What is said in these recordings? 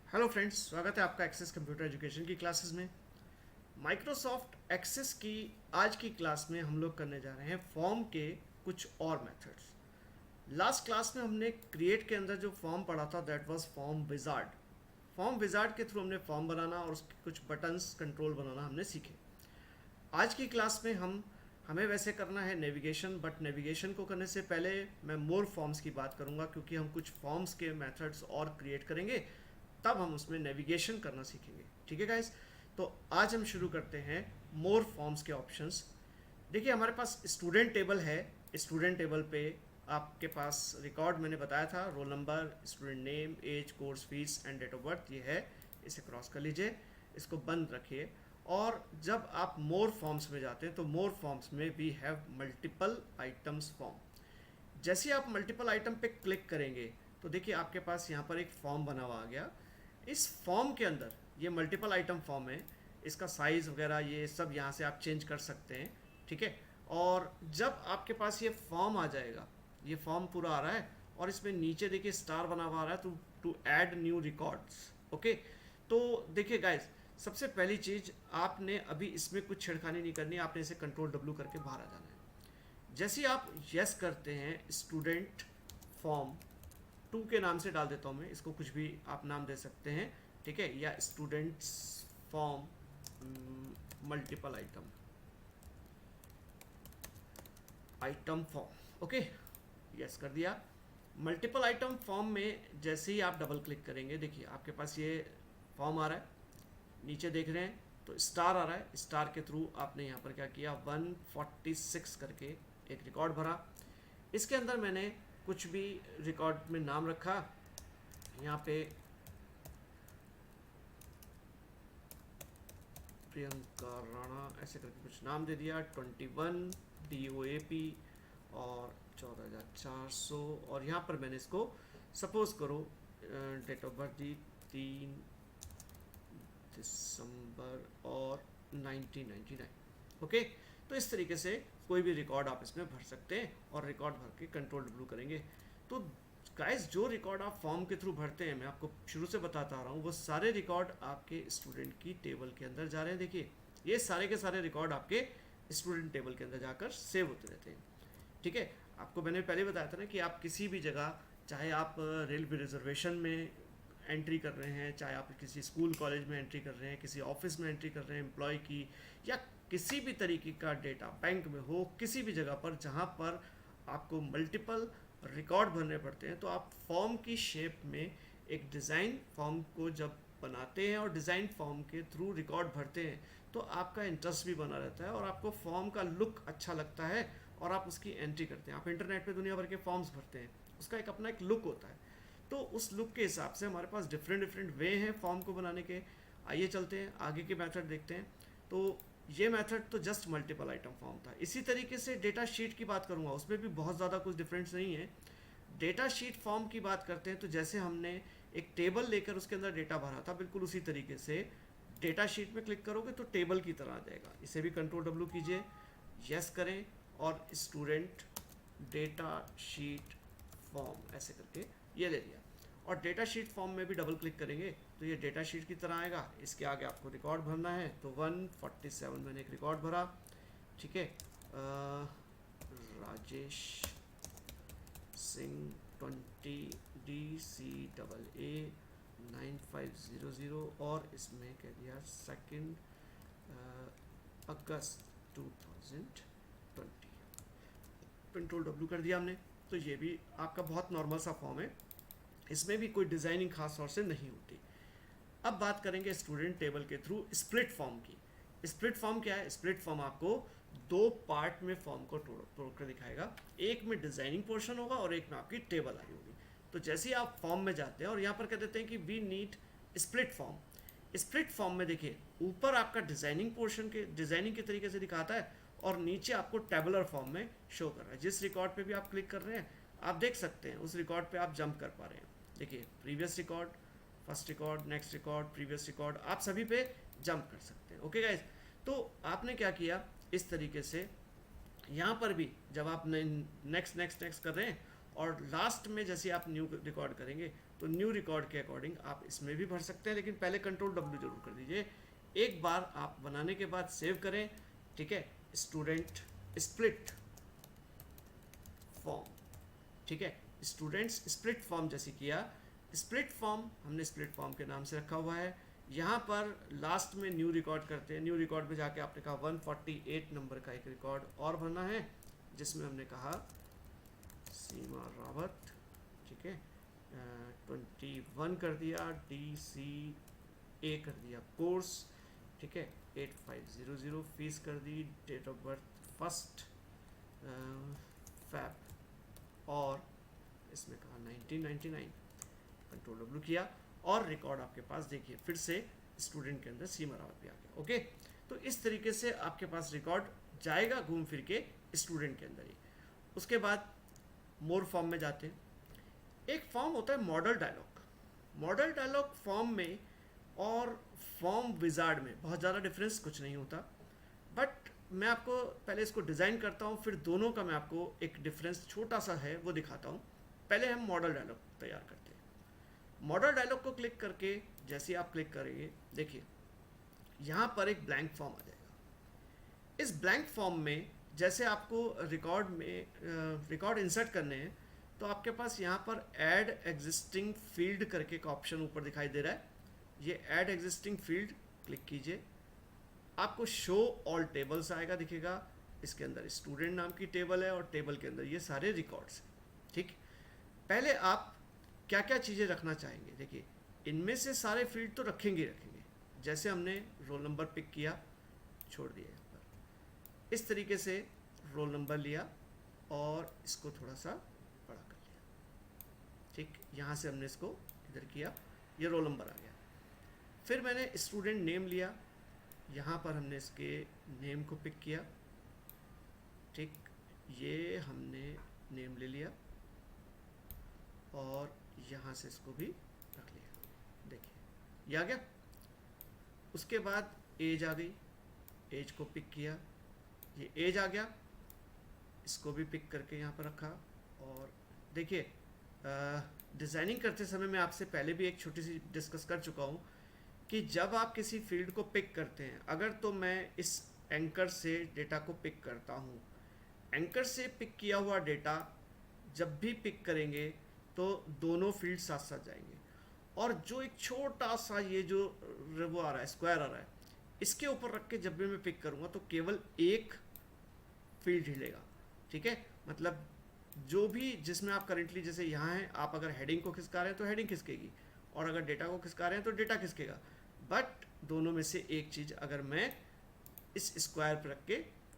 Hello friends, स्वागत है आपका एक्सेस कंप्यूटर एजुकेशन की क्लासेस में। माइक्रोसॉफ्ट एक्सेस की आज की क्लास में हम लोग करने जा रहे हैं फॉर्म के कुछ और मेथड्स। लास्ट क्लास में हमने क्रिएट के अंदर जो फॉर्म पढ़ा था that was form wizard. Form wizard के थ्रू हमने फॉर्म बनाना और उसके कुछ बटन्स कंट्रोल बनाना हमने सीखे। आज की क्लास में हमें वैसे करना है नेविगेशन, बट नेविगेशन को करने से पहले मैं मोर फॉर्म्स की बात करूंगा क्योंकि हम कुछ फॉर्म्स के मेथड्स और क्रिएट करेंगे, तब हम उसमें नेविगेशन करना सीखेंगे। ठीक है गाइस, तो आज हम शुरू करते हैं मोर फॉर्म्स के ऑप्शंस। देखिए हमारे पास स्टूडेंट टेबल है। स्टूडेंट टेबल पे आपके पास रिकॉर्ड मैंने बताया था, roll number, student name, age, course fees and date of birth, ये है। इसे क्रॉस कर लीजिए, इसको बंद रखिए। और जब आप मोर फॉर्म्स में जाते हैं तो मोर फॉर्म्स में we have multiple items form. जैसे आप मल्टीपल आइटम पे क्लिक करेंगे तो देखिए आपके पास यहाँ पर एक फॉर्म बना हुआ आ गया। इस फॉर्म के अंदर ये मल्टीपल आइटम फॉर्म है, इसका साइज़ वगैरह ये सब यहाँ से आप चेंज कर सकते हैं। ठीक है, और जब आपके पास ये फॉर्म आ जाएगा, ये फॉर्म पूरा आ रहा है और इसमें नीचे देखिए स्टार बना हुआ आ रहा है to add new records. Okay, तो देखिए गाइस, सबसे पहली चीज़ आपने अभी इसमें कुछ छेड़खानी नहीं करनी, आपने इसे कंट्रोल डब्ल्यू करके बाहर आ जाना है। जैसे ही आप यस करते हैं, स्टूडेंट फॉर्म टू के नाम से डाल देता हूँ मैं, इसको कुछ भी आप नाम दे सकते हैं। ठीक है, या students form multiple item item form. Okay, yes कर दिया। मल्टीपल आइटम फॉर्म में जैसे ही आप डबल क्लिक करेंगे, देखिए आपके पास ये फॉर्म आ रहा है, नीचे देख रहे हैं तो स्टार आ रहा है। स्टार के थ्रू आपने यहाँ पर क्या किया, 146 करके एक रिकॉर्ड भरा। इसके अंदर मैंने कुछ भी रिकॉर्ड में नाम रखा, यहाँ पे प्रियंका राणा ऐसे करके कुछ नाम दे दिया, 21 DOAP और 14,400। और यहाँ पर मैंने इसको सपोज करो डेट ऑफ बर्थ दी 3 दिसंबर और 1999। ओके, तो इस तरीके से कोई भी रिकॉर्ड आप इसमें भर सकते हैं और रिकॉर्ड भर के कंट्रोल डब्ल्यू करेंगे। तो गाइस, जो रिकॉर्ड आप फॉर्म के थ्रू भरते हैं, मैं आपको शुरू से बताता आ रहा हूँ, वो सारे रिकॉर्ड आपके स्टूडेंट की टेबल के अंदर जा रहे हैं। देखिए ये सारे के सारे रिकॉर्ड आपके स्टूडेंट टेबल के अंदर जाकर सेव होते रहते हैं। ठीक है, आपको मैंने पहले बताया था ना कि आप किसी भी जगह, चाहे आप रेलवे रिजर्वेशन में एंट्री कर रहे हैं, चाहे आप किसी स्कूल कॉलेज में एंट्री कर रहे हैं, किसी ऑफिस में एंट्री कर रहे हैं एम्प्लॉय की, या किसी भी तरीके का डेटा बैंक में हो, किसी भी जगह पर जहाँ पर आपको मल्टीपल रिकॉर्ड भरने पड़ते हैं, तो आप फॉर्म की शेप में एक डिज़ाइन फॉर्म को जब बनाते हैं और डिज़ाइन फॉर्म के थ्रू रिकॉर्ड भरते हैं तो आपका इंटरेस्ट भी बना रहता है और आपको फॉर्म का लुक अच्छा लगता है और आप उसकी एंट्री करते हैं। आप इंटरनेट पे दुनिया भर के फॉर्म्स भरते हैं, उसका एक अपना एक लुक होता है। तो उस लुक के हिसाब से हमारे पास डिफरेंट डिफरेंट वे हैं फॉर्म को बनाने के। आइए चलते हैं आगे के मेथड देखते हैं। तो ये मेथड तो जस्ट मल्टीपल आइटम फॉर्म था। इसी तरीके से डेटा शीट की बात करूँगा, उसमें भी बहुत ज़्यादा कुछ डिफरेंस नहीं है। डेटा शीट फॉर्म की बात करते हैं तो जैसे हमने एक टेबल लेकर उसके अंदर डेटा भरा था, बिल्कुल उसी तरीके से डेटा शीट में क्लिक करोगे तो टेबल की तरह आ जाएगा। इसे भी कंट्रोल डब्ल्यू कीजिए, यस करें और स्टूडेंट डेटा शीट फॉर्म ऐसे करके ये ले लिया। और डेटा शीट फॉर्म में भी डबल क्लिक करेंगे तो ये डेटा शीट की तरह आएगा। इसके आगे आपको रिकॉर्ड भरना है तो 147 मैंने एक रिकॉर्ड भरा। ठीक है, राजेश सिंह 20 DCAA 9500 और इसमें कह दिया 2 अगस्त 2020। कंट्रोल डब्ल्यू कर दिया हमने। तो ये भी आपका बहुत नॉर्मल सा फॉर्म है, इसमें भी कोई डिज़ाइनिंग खास तौर से नहीं होती। अब बात करेंगे स्टूडेंट टेबल के थ्रू स्प्लिट फॉर्म की। स्प्लिट फॉर्म क्या है? स्प्लिट फॉर्म आपको दो पार्ट में फॉर्म को तोड़ कर दिखाएगा। एक में डिजाइनिंग पोर्शन होगा और एक में आपकी टेबल आई होगी। तो जैसे ही आप फॉर्म में जाते हैं और यहाँ पर कह देते हैं कि we need split form. Split form में देखिए ऊपर आपका डिजाइनिंग पोर्शन के डिजाइनिंग के तरीके से दिखाता है और नीचे आपको टेबुलर फॉर्म में शो कर रहा है। जिस रिकॉर्ड पे भी आप क्लिक कर रहे हैं आप देख सकते हैं उस रिकॉर्ड पे आप जंप कर पा रहे हैं। देखिए previous record, first record, next record, previous record, आप सभी पे जंप कर सकते हैं। ओके गाइज, तो आपने क्या किया, इस तरीके से यहाँ पर भी जब आप नेक्स्ट नेक्स्ट नेक्स्ट कर रहे हैं और लास्ट में जैसे आप न्यू रिकॉर्ड करेंगे तो न्यू रिकॉर्ड के अकॉर्डिंग आप इसमें भी भर सकते हैं, लेकिन पहले कंट्रोल W जरूर कर दीजिए। एक बार आप बनाने के बाद सेव करें, ठीक है। स्टूडेंट स्प्लिट फॉर्म, ठीक है, स्टूडेंट्स स्प्लिट फॉर्म जैसे किया, स्प्लिट फॉर्म हमने स्प्लिट फॉर्म के नाम से रखा हुआ है। यहाँ पर लास्ट में न्यू रिकॉर्ड करते हैं, न्यू रिकॉर्ड में जाके आपने कहा 148 नंबर का एक रिकॉर्ड और भरना है, जिसमें हमने कहा सीमा रावत, ठीक है, 21 कर दिया, DCA कर दिया कोर्स, ठीक है, 8500 फीस कर दी, डेट ऑफ बर्थ 1 Feb और इसमें कहा 1999, कंट्रोल W किया और रिकॉर्ड आपके पास देखिए फिर से स्टूडेंट के अंदर सीमा रावत भी आ गया। ओके, तो इस तरीके से आपके पास रिकॉर्ड जाएगा घूम फिर के स्टूडेंट के अंदर ही। उसके बाद मोर फॉर्म में जाते हैं। एक फॉर्म होता है modal dialog. Modal dialog form में और फॉर्म विजार्ड में बहुत ज़्यादा डिफरेंस कुछ नहीं होता, बट मैं आपको पहले इसको डिज़ाइन करता हूँ, फिर दोनों का मैं आपको एक डिफरेंस छोटा सा है वो दिखाता हूँ। पहले हम मॉडल डायलॉग तैयार करते हैं। मॉडल डायलॉग को क्लिक करके जैसे आप क्लिक करेंगे, देखिए यहाँ पर एक ब्लैंक फॉर्म आ जाएगा। इस ब्लैंक फॉर्म में जैसे आपको रिकॉर्ड इंसर्ट करने हैं, तो आपके पास यहाँ पर ऐड एग्जिस्टिंग फील्ड करके एक ऑप्शन ऊपर दिखाई दे रहा है। ये ऐड एग्जिस्टिंग फील्ड क्लिक कीजिए, आपको शो ऑल टेबल्स आएगा, दिखेगा। इसके अंदर स्टूडेंट नाम की टेबल है और टेबल के अंदर ये सारे रिकॉर्ड्स हैं, ठीक। पहले आप क्या क्या चीज़ें रखना चाहेंगे, देखिए इनमें से सारे फील्ड तो रखेंगे रखेंगे, जैसे हमने रोल नंबर पिक किया, छोड़ दिया यहाँ पर, इस तरीके से रोल नंबर लिया और इसको थोड़ा सा बड़ा कर लिया, ठीक। यहाँ से हमने इसको इधर किया, ये रोल नंबर आ गया। फिर मैंने स्टूडेंट नेम लिया, यहाँ पर हमने इसके नेम को पिक किया, ठीक, ये हमने नेम ले लिया और यहाँ से इसको भी रख लिया, देखिए ये आ गया। उसके बाद एज आ गई, एज को पिक किया, ये एज आ गया, इसको भी पिक करके यहाँ पर रखा। और देखिए डिज़ाइनिंग करते समय मैं आपसे पहले भी एक छोटी सी डिस्कस कर चुका हूँ कि जब आप किसी फील्ड को पिक करते हैं, अगर तो मैं इस एंकर से डेटा को पिक करता हूँ, एंकर से पिक किया हुआ डेटा जब भी पिक करेंगे तो दोनों फील्ड साथ साथ जाएंगे, और जो एक छोटा सा ये जो वो आ रहा है, स्क्वायर आ रहा है, इसके ऊपर रख के जब भी मैं पिक करूँगा तो केवल एक फील्ड हिलेगा, ठीक है। मतलब जो भी जिसमें आप करेंटली, जैसे यहाँ है, आप अगर हेडिंग को खिसका रहे हैं तो हेडिंग खिसकेगी, और अगर डेटा को खिसका रहे हैं तो डेटा खिसकेगा। बट दोनों में से एक चीज़ अगर मैं इस स्क्वायर पर रख के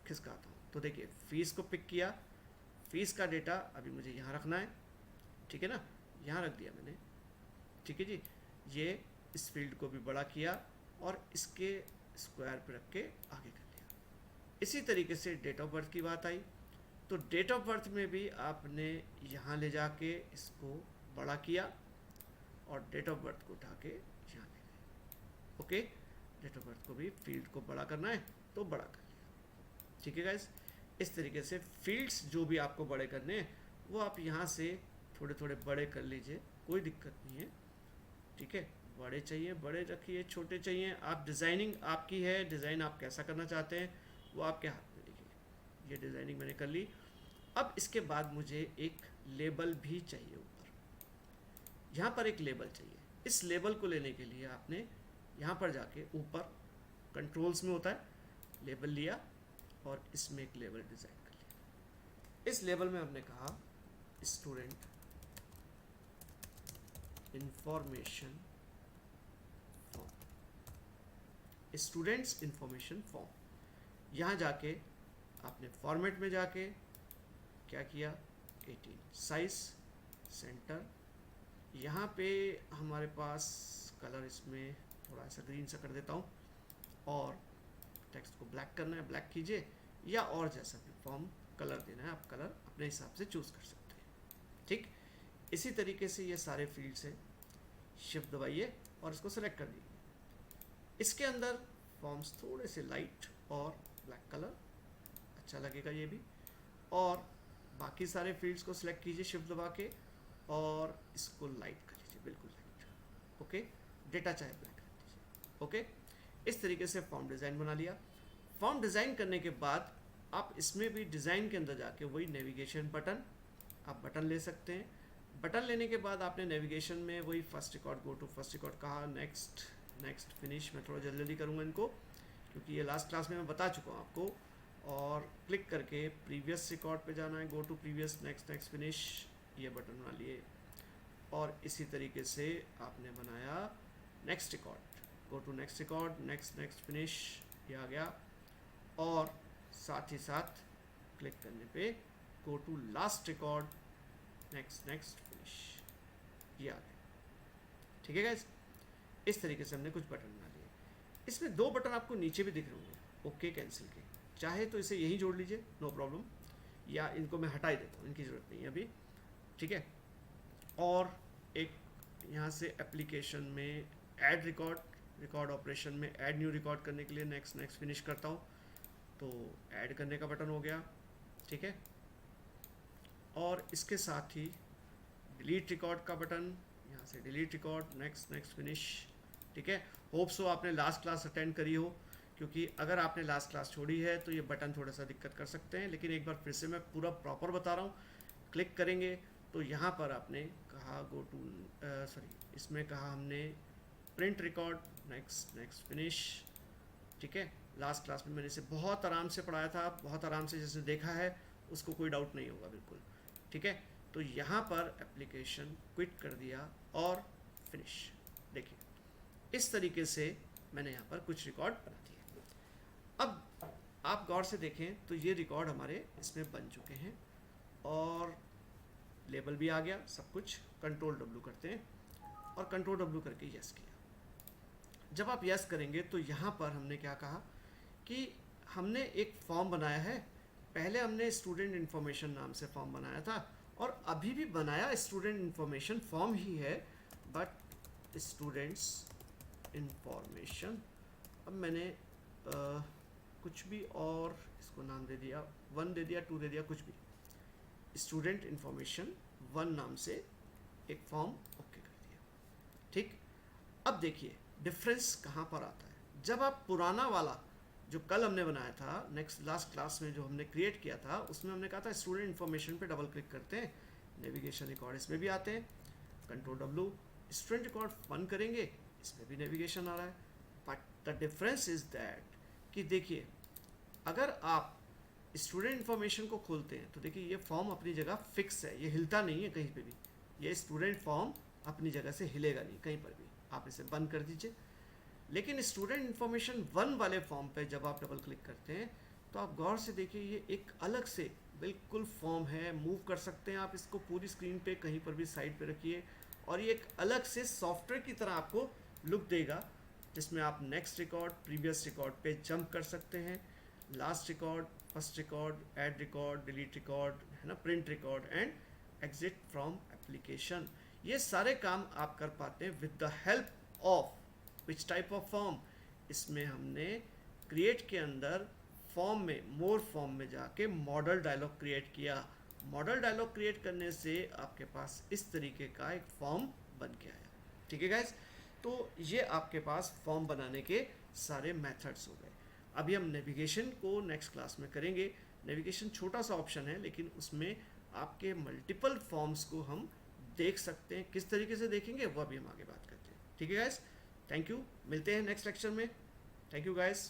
खिसकाता हूँ, तो देखिए फीस को पिक किया, फीस का डेटा अभी मुझे यहाँ रखना है, ठीक है ना, यहाँ रख दिया मैंने, ठीक है जी। ये इस फील्ड को भी बड़ा किया और इसके स्क्वायर पर रख के आगे कर लिया। इसी तरीके से डेट ऑफ बर्थ की बात आई, तो डेट ऑफ बर्थ में भी आपने यहाँ ले जाके इसको बड़ा किया और डेट ऑफ बर्थ को उठा के यहाँ ले गए। ओके, डेट ऑफ बर्थ को भी फील्ड को बड़ा करना है तो बड़ा कर लिया, ठीक है गाइस। इस तरीके से फील्ड्स जो भी आपको बड़े करने हैं वो आप यहाँ से थोड़े थोड़े बड़े कर लीजिए, कोई दिक्कत नहीं है, ठीक है। बड़े चाहिए बड़े रखिए, छोटे चाहिए आप, डिज़ाइनिंग आपकी है, डिज़ाइन आप कैसा करना चाहते हैं वो आपके हाथ में। देखिए ये डिज़ाइनिंग मैंने कर ली। अब इसके बाद मुझे एक लेबल भी चाहिए ऊपर, यहाँ पर एक लेबल चाहिए। इस लेबल को लेने के लिए आपने यहाँ पर जाके ऊपर कंट्रोल्स में होता है, लेबल लिया और इसमें एक लेबल डिज़ाइन कर लिया। इस लेबल में हमने कहा student information form, students information form. यहाँ जाके आपने फॉर्मेट में जाके क्या किया, 18 साइज सेंटर, यहाँ पे हमारे पास कलर इसमें थोड़ा सा ग्रीन सा कर देता हूँ, और टेक्स्ट को ब्लैक करना है ब्लैक कीजिए, या और जैसा भी फॉर्म कलर देना है आप कलर अपने हिसाब से चूज़ कर सकते हैं, ठीक। इसी तरीके से ये सारे फील्ड्स हैं, शिफ्ट दबाइए और इसको सेलेक्ट कर दीजिए। इसके अंदर फॉर्म्स थोड़े से लाइट और ब्लैक कलर अच्छा लगेगा ये भी, और बाकी सारे फील्ड्स को सिलेक्ट कीजिए शिफ्ट दबा के और इसको लाइट कर लीजिए दीजिए, बिल्कुल राइट। ओके, डेटा चाहे ब्लैक रख दीजिए। ओके, इस तरीके से फॉर्म डिज़ाइन बना लिया। फॉर्म डिज़ाइन करने के बाद आप इसमें भी डिज़ाइन के अंदर जाके वही नेविगेशन बटन, आप बटन ले सकते हैं। बटन लेने के बाद आपने नेविगेशन में वही first record, go to first record कहा, नेक्स्ट नेक्स्ट फिनिश। मैं थोड़ा जल्दी जल्दी करूँगा इनको क्योंकि ये लास्ट क्लास में मैं बता चुका हूँ आपको। और क्लिक करके प्रीवियस रिकॉर्ड पे जाना है, go to previous, next next finish, ये बटन बना लिए। और इसी तरीके से आपने बनाया next record, go to next record, next next finish, ये आ गया। और साथ ही साथ क्लिक करने पे go to last record, next next finish, ये आ गया। ठीक है गाइस, इस तरीके से हमने कुछ बटन बना लिए। इसमें दो बटन आपको नीचे भी दिख रहे होंगे, ओके कैंसिल के। चाहे तो इसे यहीं जोड़ लीजिए, नो प्रॉब्लम, या इनको मैं हटा ही देता हूँ, इनकी ज़रूरत नहीं है अभी। ठीक है, और एक यहाँ से एप्लीकेशन में ऐड रिकॉर्ड, रिकॉर्ड ऑपरेशन में ऐड न्यू रिकॉर्ड करने के लिए नेक्स्ट नेक्स्ट फिनिश करता हूँ, तो ऐड करने का बटन हो गया। ठीक है, और इसके साथ ही डिलीट रिकॉर्ड का बटन, यहाँ से delete record, next next finish. ठीक है, होप सो आपने लास्ट क्लास अटेंड करी हो, क्योंकि अगर आपने लास्ट क्लास छोड़ी है तो ये बटन थोड़ा सा दिक्कत कर सकते हैं। लेकिन एक बार फिर से मैं पूरा प्रॉपर बता रहा हूँ। क्लिक करेंगे तो यहाँ पर आपने कहा गो टू, सॉरी, इसमें कहा हमने print record, next next finish. ठीक है, लास्ट क्लास में मैंने इसे बहुत आराम से पढ़ाया था, बहुत आराम से जिसने देखा है उसको कोई डाउट नहीं होगा बिल्कुल। ठीक है, तो यहाँ पर एप्लीकेशन क्विट कर दिया और फिनिश। देखिए इस तरीके से मैंने यहाँ पर कुछ रिकॉर्ड बना दिए। अब आप गौर से देखें तो ये रिकॉर्ड हमारे इसमें बन चुके हैं और लेबल भी आ गया, सब कुछ। कंट्रोल W करते हैं और कंट्रोल W करके यस किया। जब आप यस करेंगे तो यहाँ पर हमने क्या कहा कि हमने एक फॉर्म बनाया है। पहले हमने स्टूडेंट इन्फॉर्मेशन नाम से फॉर्म बनाया था और अभी भी बनाया स्टूडेंट इन्फॉर्मेशन फॉर्म ही है, बट स्टूडेंट्स इन्फॉर्मेशन। अब मैंने कुछ भी और इसको नाम दे दिया, 1 दे दिया, 2 दे दिया, कुछ भी, स्टूडेंट इन्फॉर्मेशन 1 नाम से एक फॉर्म ओके कर दिया। ठीक, अब देखिए डिफरेंस कहाँ पर आता है। जब आप पुराना वाला जो कल हमने बनाया था, नेक्स्ट लास्ट क्लास में जो हमने क्रिएट किया था, उसमें हमने कहा था स्टूडेंट इन्फॉर्मेशन पे डबल क्लिक करते हैं, नेविगेशन रिकॉर्ड इसमें भी आते हैं, कंट्रोल W, स्टूडेंट रिकॉर्ड 1 करेंगे, इसमें भी नेविगेशन आ रहा है। But the difference is that कि देखिए अगर आप स्टूडेंट इन्फॉर्मेशन को खोलते हैं तो देखिए ये फॉर्म अपनी जगह फिक्स है, ये हिलता नहीं है कहीं पे भी। ये स्टूडेंट फॉर्म अपनी जगह से हिलेगा नहीं कहीं पर भी, आप इसे बंद कर दीजिए। लेकिन स्टूडेंट इन्फॉर्मेशन 1 वाले फॉर्म पे जब आप डबल क्लिक करते हैं तो आप गौर से देखिए ये एक अलग से बिल्कुल फॉर्म है, मूव कर सकते हैं आप इसको पूरी स्क्रीन पे, कहीं पर भी साइड पे रखिए और ये एक अलग से सॉफ्टवेयर की तरह आपको लुक देगा, जिसमें आप नेक्स्ट रिकॉर्ड, प्रीवियस रिकॉर्ड पे जंप कर सकते हैं, last record, first record, add record, delete record, है ना, print record and exit from application. ये सारे काम आप कर पाते हैं with the help of which type of form. इसमें हमने क्रिएट के अंदर फॉर्म में, मोर फॉर्म में जाके मॉडल डायलॉग क्रिएट किया। मॉडल डायलॉग क्रिएट करने से आपके पास इस तरीके का एक फॉर्म बन के आया। ठीक है गाइज, तो ये आपके पास फॉर्म बनाने के सारे मेथड्स हो गए। अभी हम नेविगेशन को नेक्स्ट क्लास में करेंगे। नेविगेशन छोटा सा ऑप्शन है लेकिन उसमें आपके मल्टीपल फॉर्म्स को हम देख सकते हैं। किस तरीके से देखेंगे वो अभी हम आगे बात करते हैं। ठीक है गाइज, थैंक यू, मिलते हैं नेक्स्ट लेक्चर में। Thank you guys.